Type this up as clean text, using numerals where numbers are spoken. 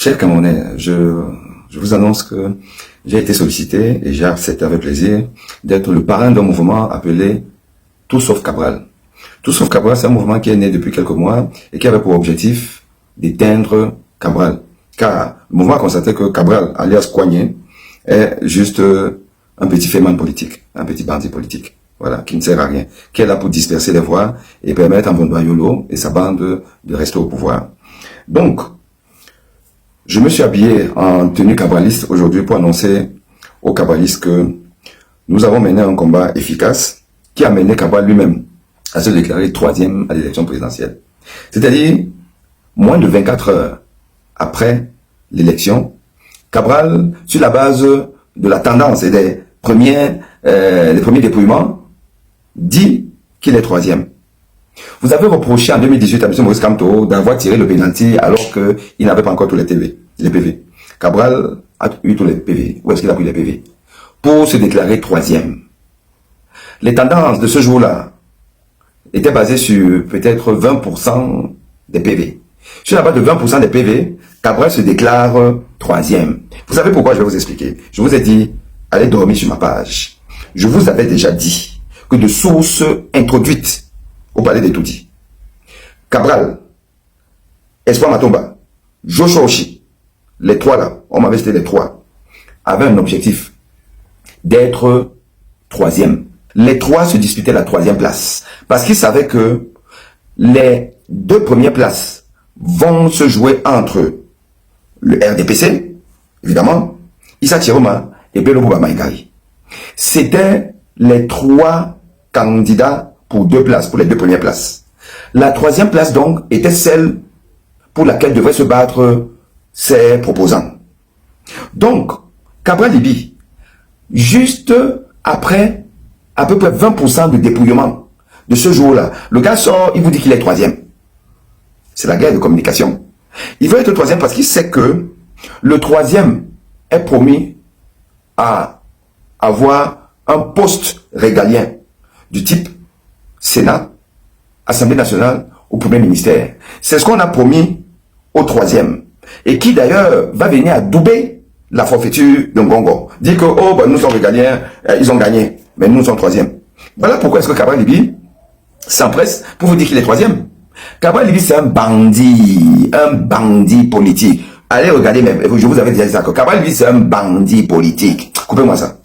Chers Camerounais, je vous annonce que j'ai été sollicité et j'ai accepté avec plaisir d'être le parrain d'un mouvement appelé Tout sauf Cabral. Tout sauf Cabral, c'est un mouvement qui est né depuis quelques mois et qui avait pour objectif d'éteindre Cabral. Car le mouvement a constaté que Cabral, alias Coignet, est juste un petit féman politique, un petit bandit politique. Voilà, qui ne sert à rien, qui est là pour disperser les voix et permettre à Bondoyolo et sa bande de rester au pouvoir. Donc, je me suis habillé en tenue cabraliste aujourd'hui pour annoncer aux cabralistes que nous avons mené un combat efficace qui a mené Cabral lui-même à se déclarer troisième à l'élection présidentielle. C'est-à-dire, moins de 24 heures après l'élection, Cabral, sur la base de la tendance et des premiers dépouillements, dit qu'il est troisième. Vous avez reproché en 2018 à M. Maurice Kamto d'avoir tiré le pénalty alors qu'il n'avait pas encore tous les PV. Cabral a eu tous les PV. Où est-ce qu'il a pris les PV? Pour se déclarer troisième. Les tendances de ce jour-là étaient basées sur peut-être 20% des PV. Sur la base de 20% des PV, Cabral se déclare troisième. Vous savez pourquoi? Je vais vous expliquer. Je vous ai dit, allez dormir sur ma page. Je vous avais déjà dit que de sources introduites au palais des Toudi, Cabral, Espoir Matomba, Joshua Oshi, les trois là, on m'avait cité les trois, avaient un objectif d'être troisième. Les trois se disputaient la troisième place parce qu'ils savaient que les deux premières places vont se jouer entre le RDPC, évidemment, Issa Chiroma et Bello Bouba Maïgari. C'était les trois candidats pour deux places, pour les deux premières places. La troisième place, donc, était celle pour laquelle devraient se battre ses proposants. Donc, Cabral Libi, juste après à peu près 20% de dépouillement de ce jour-là, le gars sort, il vous dit qu'il est troisième. C'est la guerre de communication. Il veut être troisième parce qu'il sait que le troisième est promis à avoir un poste régalien du type Sénat, Assemblée nationale ou Premier ministère. C'est ce qu'on a promis au troisième. Et qui d'ailleurs va venir adouber la forfaiture de Ngongo. Dit que, oh, ben, nous sommes régaliens, ils ont gagné, mais nous sommes troisième. Voilà pourquoi est-ce que Cabral Libi s'empresse pour vous dire qu'il est troisième. Cabral Libi, c'est un bandit politique. Allez regarder, mais je vous avais déjà dit ça, que Cabral Libi, c'est un bandit politique. Coupez-moi ça.